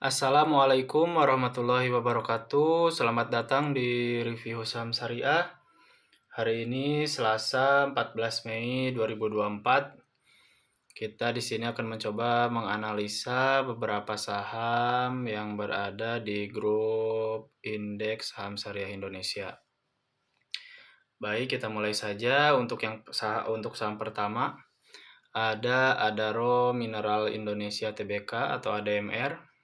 Assalamualaikum warahmatullahi wabarakatuh. Selamat datang di review saham syariah. Hari ini Selasa 14 Mei 2024. Kita di sini akan mencoba menganalisa beberapa saham yang berada di grup indeks saham syariah Indonesia. Baik, kita mulai saja. Untuk saham pertama ada Adaro Mineral Indonesia Tbk atau ADMR.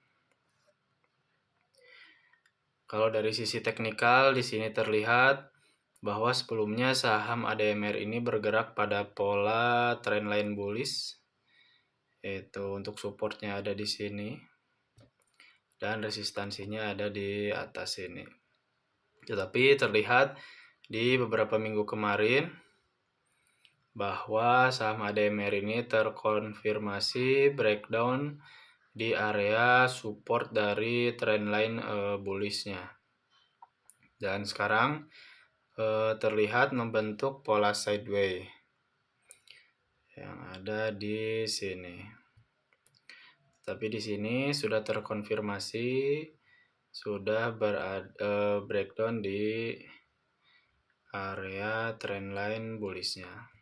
Kalau dari sisi teknikal di sini terlihat bahwa sebelumnya saham ADMR ini bergerak pada pola trendline bullish. Itu untuk supportnya ada di sini dan resistansinya ada di atas sini. Tetapi terlihat di beberapa minggu kemarin bahwa saham ADMR ini terkonfirmasi breakdown di area support dari trendline bullish-nya. Dan sekarang terlihat membentuk pola sideways yang ada di sini. Tapi di sini sudah terkonfirmasi sudah breakdown di area trendline bullish-nya.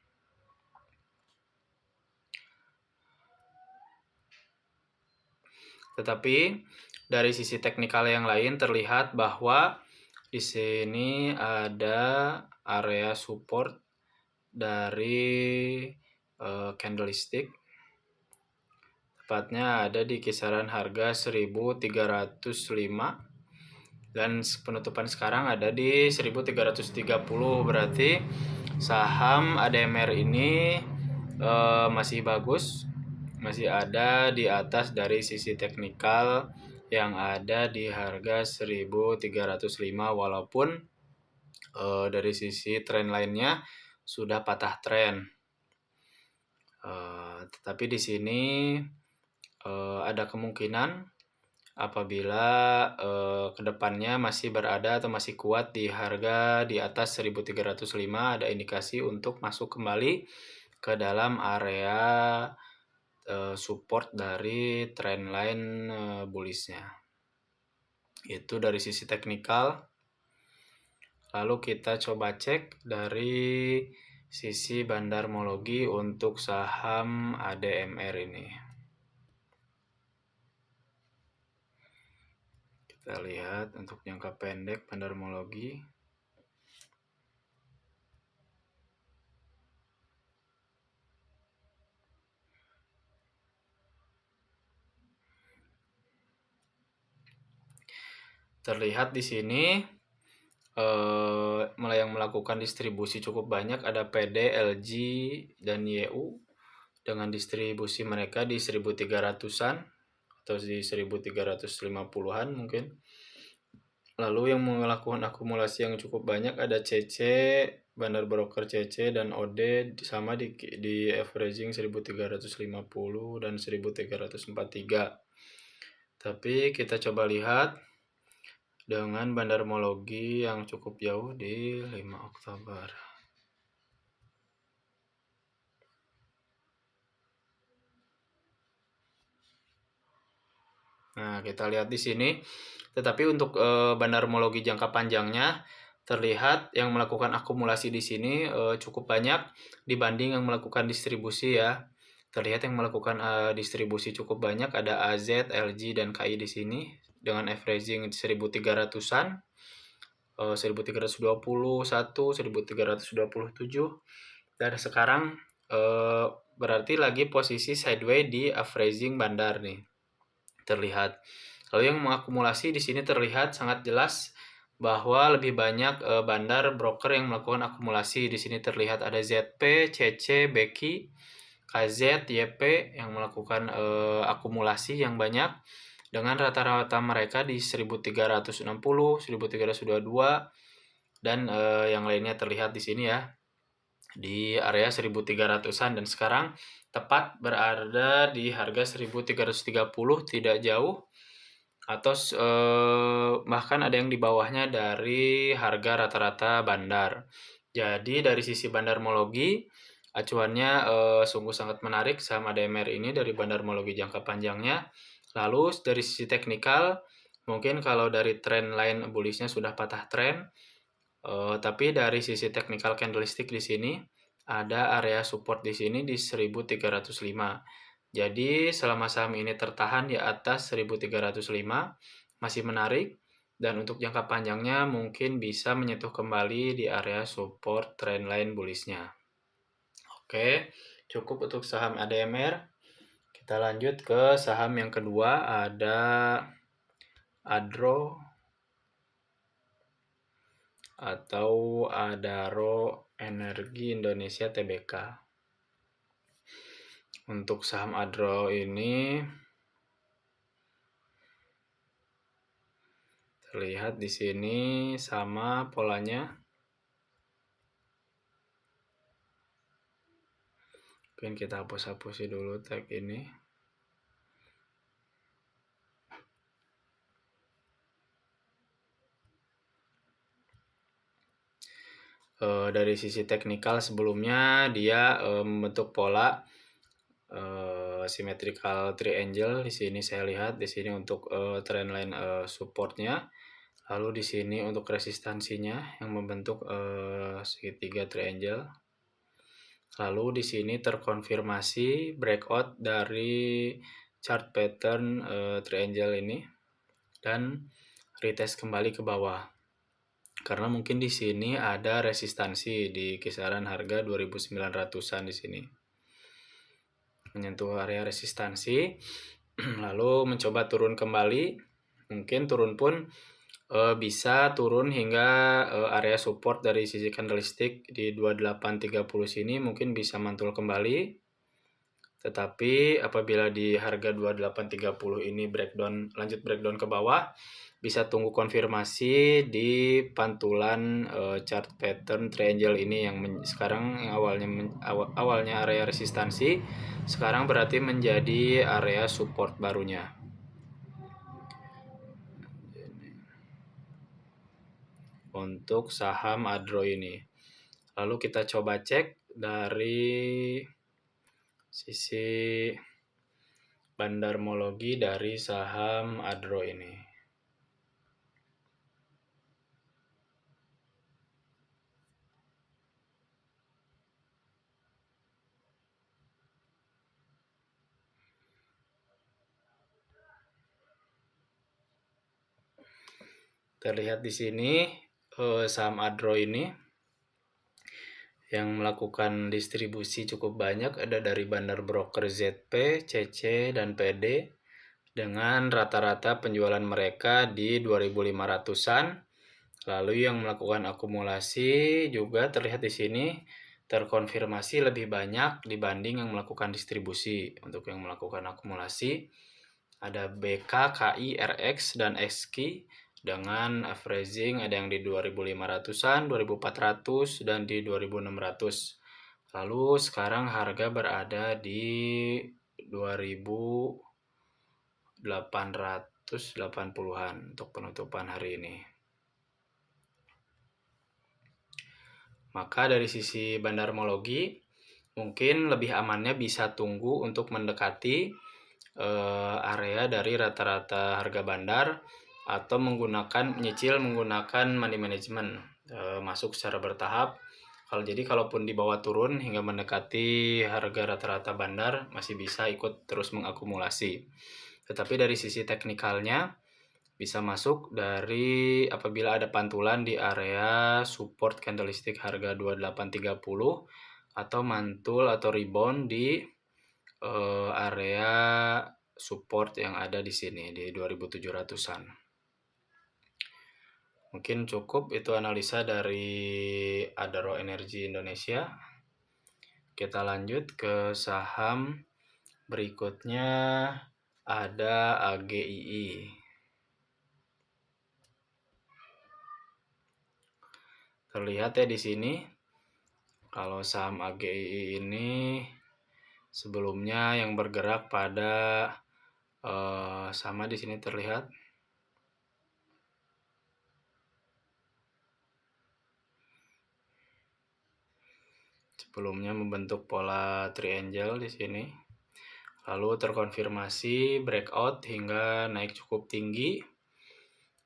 Tetapi dari sisi teknikal yang lain terlihat bahwa di sini ada area support dari candlestick. Tepatnya ada di kisaran harga 1305 dan penutupan sekarang ada di 1330. Berarti saham ADMR ini masih bagus, masih ada di atas dari sisi teknikal yang ada di harga 1305 walaupun dari sisi trend lainnya sudah patah tren. Tetapi di sini ada kemungkinan apabila kedepannya masih berada atau masih kuat di harga di atas 1305, ada indikasi untuk masuk kembali ke dalam area support dari trendline bullish-nya. Itu dari sisi teknikal. Lalu kita coba cek dari sisi bandarmologi untuk saham ADMR ini. Kita lihat untuk jangka pendek bandarmologi. Terlihat di sini yang melakukan distribusi cukup banyak, ada PD, LG, dan YU dengan distribusi mereka di 1300-an atau di 1350-an mungkin. Lalu yang melakukan akumulasi yang cukup banyak ada CC, Bandar Broker CC dan OD sama di averaging 1350 dan 1343. Tapi kita coba lihat dengan bandarmologi yang cukup jauh di 5 Oktober. Nah, kita lihat di sini. Tetapi untuk bandarmologi jangka panjangnya terlihat yang melakukan akumulasi di sini cukup banyak dibanding yang melakukan distribusi ya. Terlihat yang melakukan distribusi cukup banyak ada AZ, LG, dan KI di sini dengan averaging 1300-an, 1321, 1327. Dan sekarang berarti lagi posisi sideways di averaging bandar nih. Terlihat. Lalu yang mengakumulasi di sini terlihat sangat jelas bahwa lebih banyak bandar broker yang melakukan akumulasi. Di sini terlihat ada ZP, CC, Beki, KZ, YP yang melakukan akumulasi yang banyak dengan rata-rata mereka di 1360, 1322 dan yang lainnya terlihat di sini ya di area 1300-an dan sekarang tepat berada di harga 1330, tidak jauh atau bahkan ada yang di bawahnya dari harga rata-rata bandar. Jadi dari sisi bandarmologi acuannya sungguh sangat menarik saham ADMR ini dari bandarmologi jangka panjangnya. Lalu dari sisi teknikal, mungkin kalau dari trend line bullish-nya sudah patah trend, tapi dari sisi technical candlestick di sini ada area support di sini di 1305. Jadi selama saham ini tertahan di atas 1305 masih menarik, dan untuk jangka panjangnya mungkin bisa menyentuh kembali di area support trendline bullish-nya. Oke, cukup untuk saham ADMR. Kita lanjut ke saham yang kedua, ada Adro atau Adaro Energi Indonesia Tbk. Untuk saham Adro ini terlihat di sini sama polanya. Mungkin kita hapus-hapusi dulu tag ini. Dari sisi teknikal sebelumnya dia membentuk pola symmetrical triangle. Di sini saya lihat di sini untuk trendline supportnya, lalu di sini untuk resistansinya yang membentuk segitiga triangle. Lalu di sini terkonfirmasi breakout dari chart pattern triangle ini dan retest kembali ke bawah. Karena mungkin di sini ada resistansi di kisaran harga 2.900-an di sini. Menyentuh area resistansi, lalu mencoba turun kembali. Mungkin turun pun bisa turun hingga area support dari sisi candlestick di 2830 sini mungkin bisa mantul kembali. Tetapi apabila di harga 2830 ini lanjut breakdown ke bawah, bisa tunggu konfirmasi di pantulan chart pattern triangle ini yang sekarang yang awalnya area resistansi, sekarang berarti menjadi area support barunya. Untuk saham Adro ini. Lalu kita coba cek dari sisi bandarmologi dari saham Adro ini. Terlihat di sini saham Adro ini yang melakukan distribusi cukup banyak, ada dari bandar broker ZP, CC, dan PD dengan rata-rata penjualan mereka di 2.500-an. Lalu yang melakukan akumulasi juga terlihat di sini terkonfirmasi lebih banyak dibanding yang melakukan distribusi. Untuk yang melakukan akumulasi ada BK, KI, RX, dan XQ dengan averaging ada yang di 2.500-an, 2.400, dan di 2.600. Lalu sekarang harga berada di 2.880-an untuk penutupan hari ini. Maka dari sisi bandarmologi, mungkin lebih amannya bisa tunggu untuk mendekati area dari rata-rata harga bandar, atau menyicil menggunakan money management, masuk secara bertahap. Kalaupun di bawah turun hingga mendekati harga rata-rata bandar, masih bisa ikut terus mengakumulasi. Tetapi dari sisi teknikalnya bisa masuk dari apabila ada pantulan di area support candlestick harga 2830 atau mantul atau rebound di area support yang ada di sini di 2.700-an. Mungkin cukup itu analisa dari Adaro Energi Indonesia. Kita lanjut ke saham berikutnya, ada AGII. Terlihat ya di sini kalau saham AGII ini sebelumnya yang bergerak pada sama di sini terlihat sebelumnya membentuk pola triangle di sini, Lalu terkonfirmasi breakout hingga naik cukup tinggi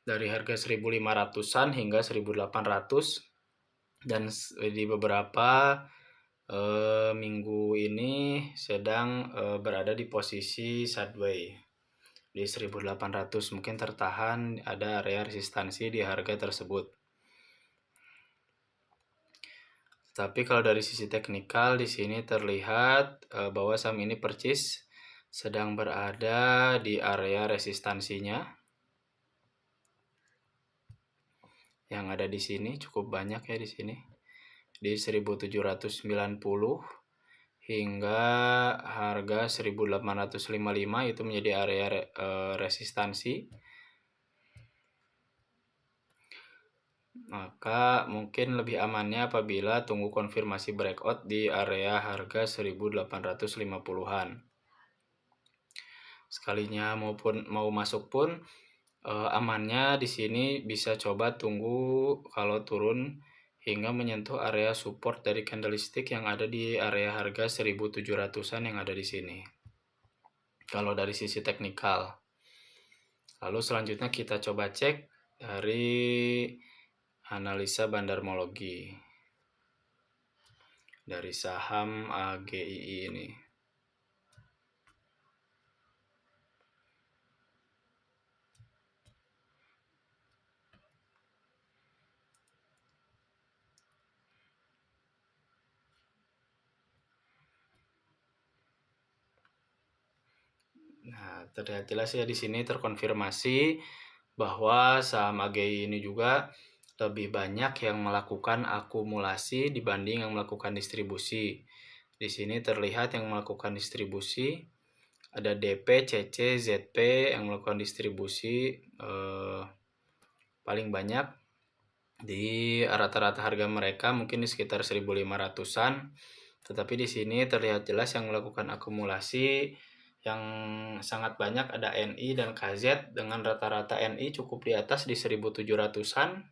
dari harga 1.500-an hingga 1.800, dan di beberapa minggu ini sedang berada di posisi sideways di 1.800, mungkin tertahan, ada area resistansi di harga tersebut. Tapi kalau dari sisi teknikal di sini terlihat bahwa saham ini percis sedang berada di area resistansinya yang ada di sini, cukup banyak ya di sini, di 1.790 hingga harga 1.855 itu menjadi area resistansi. Maka mungkin lebih amannya apabila tunggu konfirmasi breakout di area harga 1.850-an. Sekalinya mau masuk pun amannya di sini bisa coba tunggu kalau turun hingga menyentuh area support dari candlestick yang ada di area harga 1.700-an yang ada di sini. Kalau dari sisi teknikal. Lalu selanjutnya kita coba cek dari analisa bandarmologi dari saham AGII ini. Nah, terlihat jelas ya di sini terkonfirmasi bahwa saham AGI ini juga lebih banyak yang melakukan akumulasi dibanding yang melakukan distribusi. Di sini terlihat yang melakukan distribusi ada DP, CC, ZP yang melakukan distribusi paling banyak di rata-rata harga mereka mungkin di sekitar 1.500-an. Tetapi di sini terlihat jelas yang melakukan akumulasi yang sangat banyak ada NI dan KZ dengan rata-rata NI cukup di atas di 1.700-an,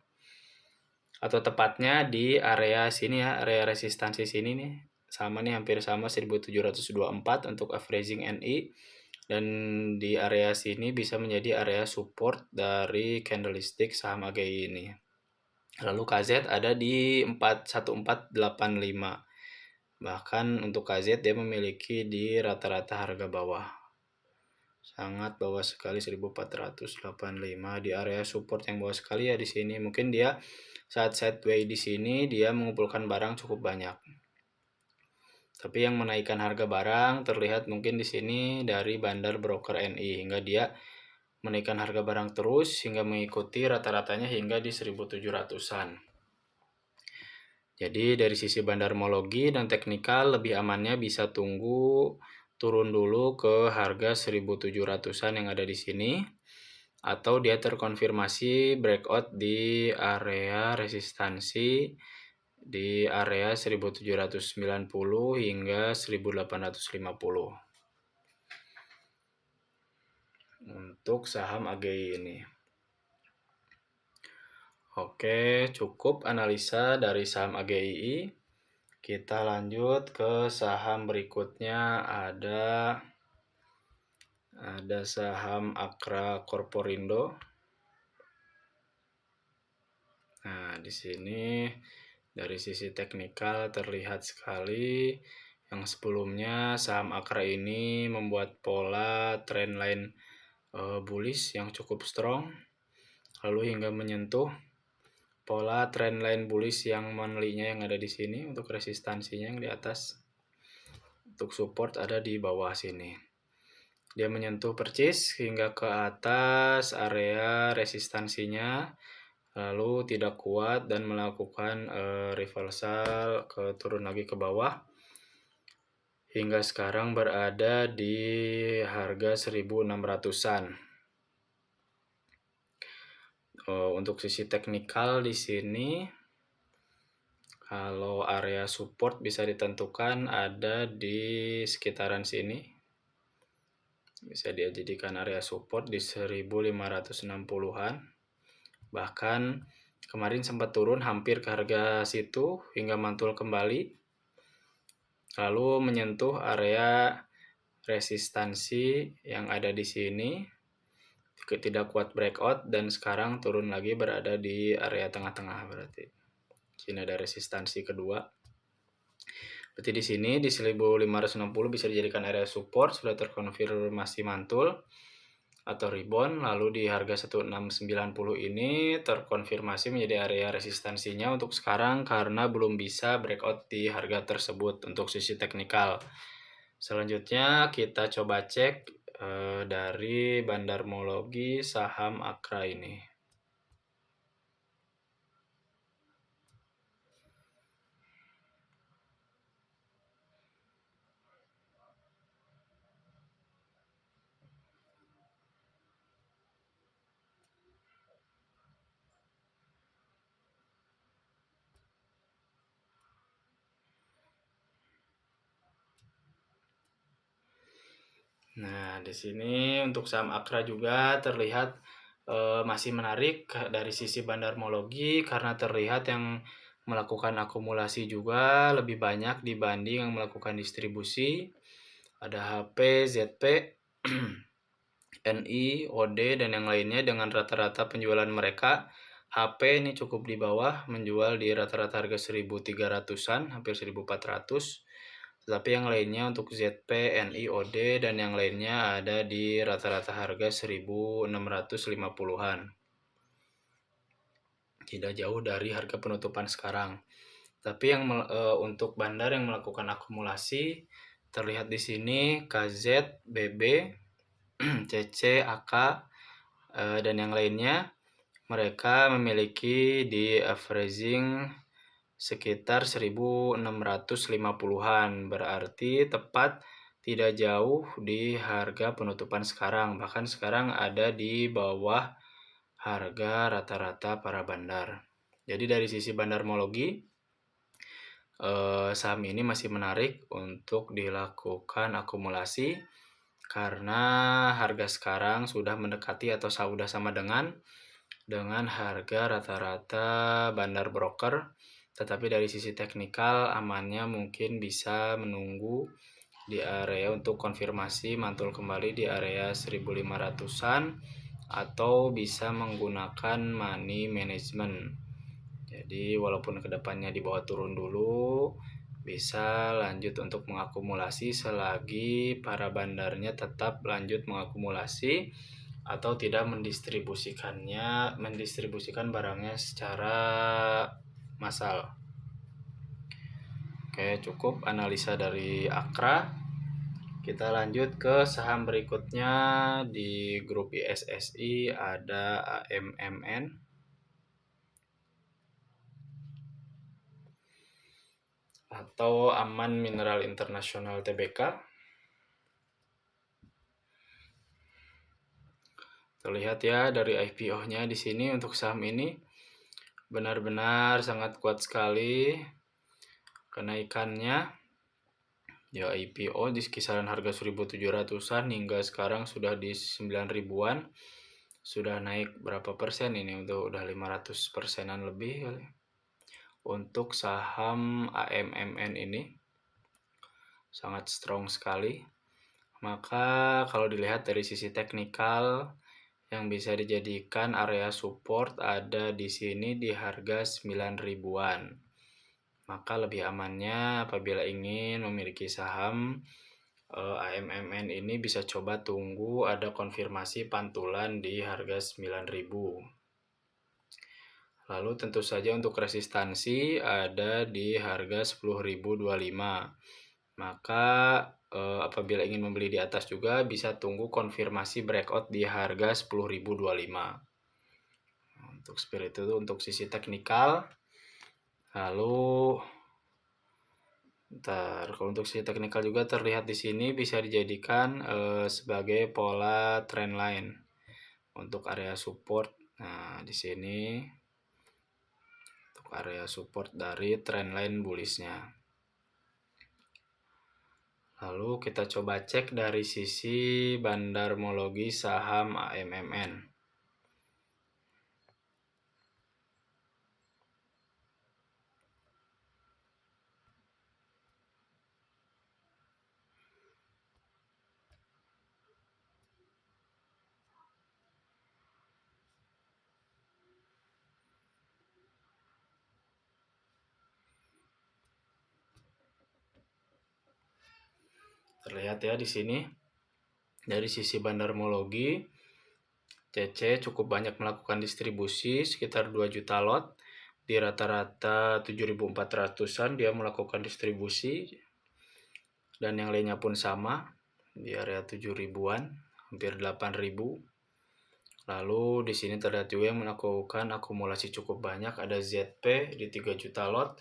atau tepatnya di area sini ya, area resistansi sini nih. Sama nih, hampir sama 1.724 untuk averaging NI, dan di area sini bisa menjadi area support dari candlestick saham AGI ini. Lalu KZ ada di 1485. Bahkan untuk KZ dia memiliki di rata-rata harga bawah. Sangat bawah sekali 1485 di area support yang bawah sekali ya di sini. Mungkin dia saat sideways di sini dia mengumpulkan barang cukup banyak. Tapi yang menaikkan harga barang terlihat mungkin di sini dari bandar broker NI hingga dia menaikkan harga barang terus hingga mengikuti rata-ratanya hingga di 1.700-an. Jadi dari sisi bandarmologi dan teknikal lebih amannya bisa tunggu turun dulu ke harga 1.700-an yang ada di sini, atau dia terkonfirmasi breakout di area resistansi di area 1.790 hingga 1.850 untuk saham AGI ini. Oke, cukup analisa dari saham AGII. Kita lanjut ke saham berikutnya, ada saham Akra Corporindo. Nah, di sini dari sisi teknikal terlihat sekali yang sebelumnya saham Akra ini membuat pola trendline bullish yang cukup strong, lalu hingga menyentuh pola trendline bullish yang monthly-nya yang ada di sini untuk resistansinya yang di atas. Untuk support ada di bawah sini. Dia menyentuh percis hingga ke atas area resistansinya, lalu tidak kuat dan melakukan reversal ke turun lagi ke bawah. Hingga sekarang berada di harga 1.600-an. Untuk sisi teknikal di sini, kalau area support bisa ditentukan ada di sekitaran sini. Bisa dia jadikan area support di 1.560-an. Bahkan kemarin sempat turun hampir ke harga situ hingga mantul kembali. Lalu menyentuh area resistansi yang ada di sini tidak kuat breakout dan sekarang turun lagi berada di area tengah-tengah berarti. Sini ada resistansi kedua. Berarti di sini di 1560 bisa dijadikan area support, sudah terkonfirmasi mantul atau rebound, lalu di harga 1690 ini terkonfirmasi menjadi area resistansinya untuk sekarang karena belum bisa breakout di harga tersebut untuk sisi teknikal. Selanjutnya kita coba cek dari bandarmologi saham Akra ini. Nah, di sini untuk saham Akra juga terlihat masih menarik dari sisi bandarmologi karena terlihat yang melakukan akumulasi juga lebih banyak dibanding yang melakukan distribusi. Ada HP, ZP, NI, OD, dan yang lainnya dengan rata-rata penjualan mereka. HP ini cukup di bawah, menjual di rata-rata harga 1.300-an, hampir 1.400. Tetapi yang lainnya untuk ZP, NI, OD, dan yang lainnya ada di rata-rata harga 1.650-an. Tidak jauh dari harga penutupan sekarang. Tapi yang untuk bandar yang melakukan akumulasi terlihat di sini KZ, BB, CC, AK, dan yang lainnya mereka memiliki di averaging sekitar 1650-an, berarti tepat tidak jauh di harga penutupan sekarang, bahkan sekarang ada di bawah harga rata-rata para bandar. Jadi dari sisi bandarmologi saham ini masih menarik untuk dilakukan akumulasi karena harga sekarang sudah mendekati atau sudah sama dengan harga rata-rata bandar broker. Tetapi dari sisi teknikal amannya mungkin bisa menunggu di area untuk konfirmasi mantul kembali di area 1500-an atau bisa menggunakan money management. Jadi walaupun kedepannya di bawah turun dulu, bisa lanjut untuk mengakumulasi selagi para bandarnya tetap lanjut mengakumulasi atau tidak mendistribusikan barangnya secara massal. Oke, cukup analisa dari Akra. Kita lanjut ke saham berikutnya di grup ISSI, ada AMMN atau Aman Mineral International Tbk. Terlihat ya dari IPO-nya di sini untuk saham ini benar-benar sangat kuat sekali kenaikannya. Ya, IPO di kisaran harga 1.700-an hingga sekarang sudah di 9.000-an. Sudah naik berapa persen ini, udah 500%-an lebih kali. Untuk saham AMMN ini sangat strong sekali. Maka kalau dilihat dari sisi teknikal yang bisa dijadikan area support ada di sini di harga 9.000-an. Maka lebih amannya apabila ingin memiliki saham AMMN ini bisa coba tunggu ada konfirmasi pantulan di harga 9.000. Lalu tentu saja untuk resistansi ada di harga 10.025. Maka apabila ingin membeli di atas juga bisa tunggu konfirmasi breakout di harga 10.025. Untuk spirit itu untuk sisi teknikal. Lalu kalau untuk sisi teknikal juga terlihat di sini bisa dijadikan sebagai pola trend line untuk area support. Nah, di sini untuk area support dari trend line bullishnya. Lalu kita coba cek dari sisi bandarmologi saham AMMN. Terlihat ya di sini. Dari sisi bandarmologi, CC cukup banyak melakukan distribusi, sekitar 2 juta lot. Di rata-rata 7.400-an dia melakukan distribusi. Dan yang lainnya pun sama, di area 7 ribuan, hampir 8 ribu. Lalu di sini terlihat juga yang melakukan akumulasi cukup banyak, ada ZP di 3 juta lot.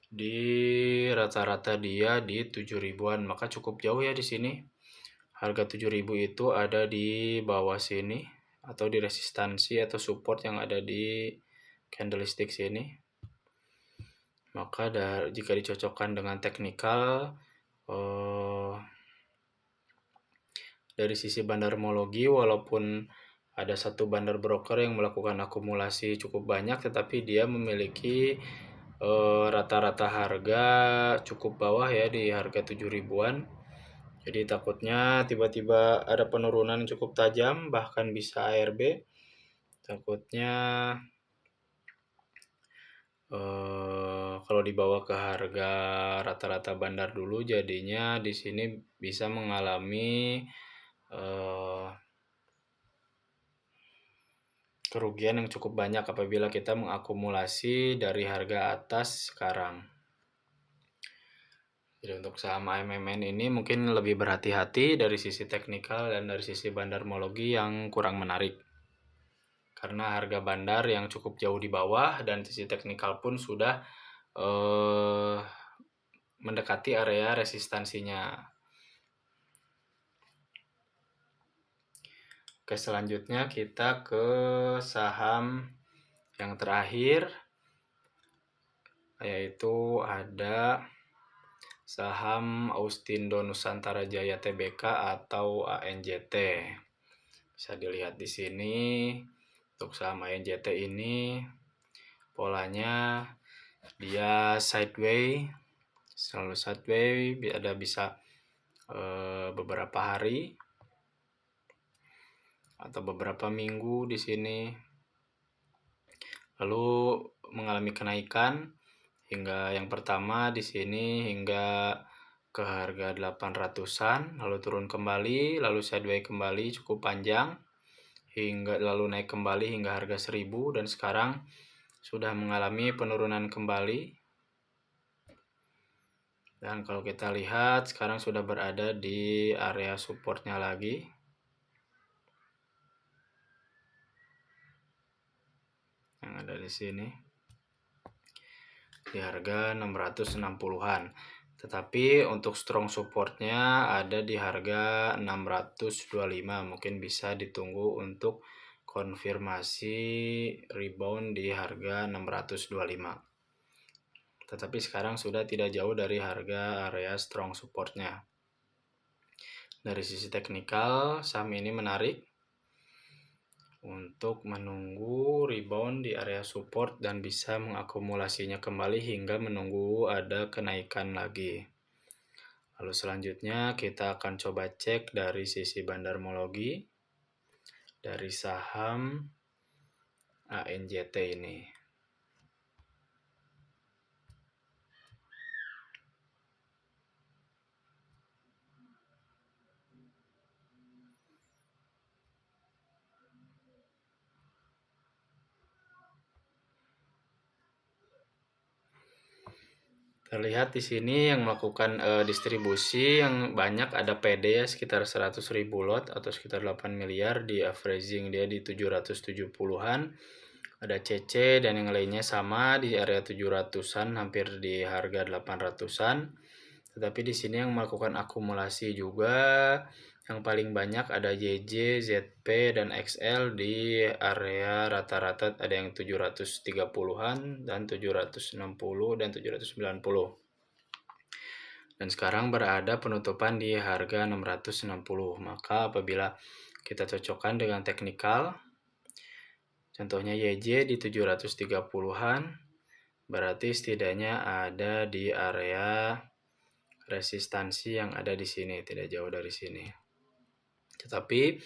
Di rata-rata dia di 7 ribuan, maka cukup jauh ya di sini. Harga 7.000 itu ada di bawah sini atau di resistansi atau support yang ada di candlestick sini. Maka jika dicocokkan dengan teknikal, dari sisi bandarmologi, walaupun ada satu bandar broker yang melakukan akumulasi cukup banyak, tetapi dia memiliki rata-rata harga cukup bawah ya, di harga 7 ribuan. Jadi takutnya tiba-tiba ada penurunan cukup tajam, bahkan bisa ARB. Takutnya kalau dibawa ke harga rata-rata bandar dulu, jadinya di sini bisa mengalami kerugian yang cukup banyak apabila kita mengakumulasi dari harga atas sekarang. Jadi untuk saham AMMN ini mungkin lebih berhati-hati dari sisi teknikal dan dari sisi bandarmologi yang kurang menarik. Karena harga bandar yang cukup jauh di bawah dan sisi teknikal pun sudah mendekati area resistansinya. Oke, selanjutnya kita ke saham yang terakhir, yaitu ada saham Austindo Nusantara Jaya Tbk atau ANJT. Bisa dilihat di sini untuk saham ANJT ini polanya dia sideways, selalu sideways, ada bisa beberapa hari atau beberapa minggu di sini, lalu mengalami kenaikan hingga yang pertama di sini hingga ke harga 800-an, lalu turun kembali, lalu sideways kembali cukup panjang, hingga lalu naik kembali hingga harga 1000, dan sekarang sudah mengalami penurunan kembali. Dan kalau kita lihat sekarang sudah berada di area supportnya lagi. Yang ada di sini. Di harga 660-an. Tetapi untuk strong supportnya ada di harga 625. Mungkin bisa ditunggu untuk konfirmasi rebound di harga 625. Tetapi sekarang sudah tidak jauh dari harga area strong supportnya. Dari sisi teknikal, saham ini menarik untuk menunggu rebound di area support dan bisa mengakumulasinya kembali hingga menunggu ada kenaikan lagi. Lalu selanjutnya kita akan coba cek dari sisi bandarmologi dari saham ANJT ini. Terlihat di sini yang melakukan distribusi yang banyak ada PD ya, sekitar 100.000 lot atau sekitar 8 miliar, di averaging dia di 770-an. Ada CC dan yang lainnya sama di area 700-an, hampir di harga 800-an. Tetapi di sini yang melakukan akumulasi juga yang paling banyak ada JJ, ZP, dan XL di area rata-rata ada yang 730-an dan 760 dan 790. Dan sekarang berada penutupan di harga 660. Maka apabila kita cocokkan dengan teknikal, contohnya YJ di 730-an, berarti setidaknya ada di area resistansi yang ada di sini, tidak jauh dari sini. Tetapi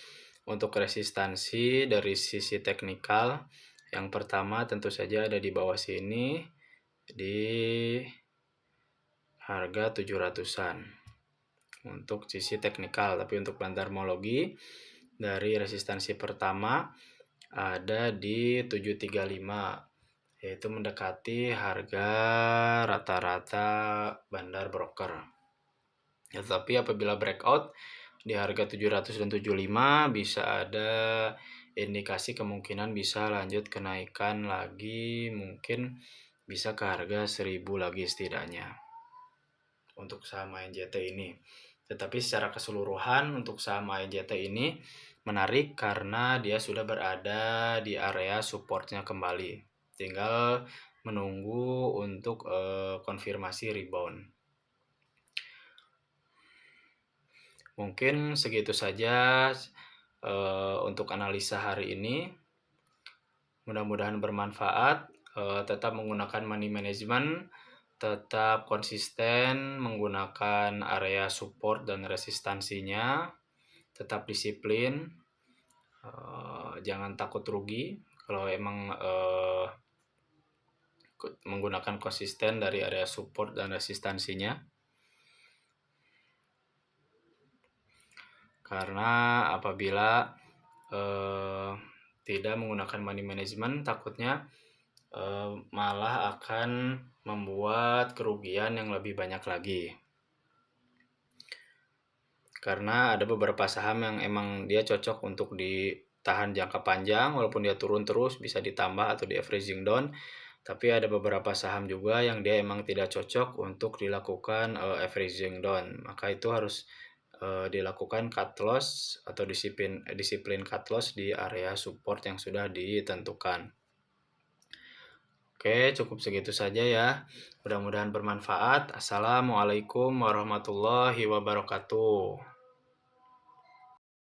untuk resistansi dari sisi teknikal, yang pertama tentu saja ada di bawah sini di harga 700-an. untuk sisi teknikal. Tapi untuk bandarmologi dari resistansi pertama ada di 735, yaitu mendekati harga rata-rata bandar broker. Ya, tapi apabila breakout di harga 700 dan 75 bisa ada indikasi kemungkinan bisa lanjut kenaikan lagi, mungkin bisa ke harga 1000 lagi setidaknya untuk saham ANJT ini. Tetapi secara keseluruhan untuk saham ANJT ini menarik karena dia sudah berada di area supportnya kembali. Tinggal menunggu untuk konfirmasi rebound. Mungkin segitu saja untuk analisa hari ini. Mudah-mudahan bermanfaat. Tetap menggunakan money management, tetap konsisten menggunakan area support dan resistansinya, tetap disiplin, jangan takut rugi. Kalau emang menggunakan konsisten dari area support dan resistansinya, karena apabila tidak menggunakan money management, takutnya malah akan membuat kerugian yang lebih banyak lagi. Karena ada beberapa saham yang emang dia cocok untuk ditahan jangka panjang, walaupun dia turun terus bisa ditambah atau di averaging down. Tapi ada beberapa saham juga yang dia emang tidak cocok untuk dilakukan averaging down. Maka itu harus dilakukan cut loss atau disiplin cut loss di area support yang sudah ditentukan. Oke, cukup segitu saja ya. Mudah-mudahan bermanfaat. Assalamualaikum warahmatullahi wabarakatuh.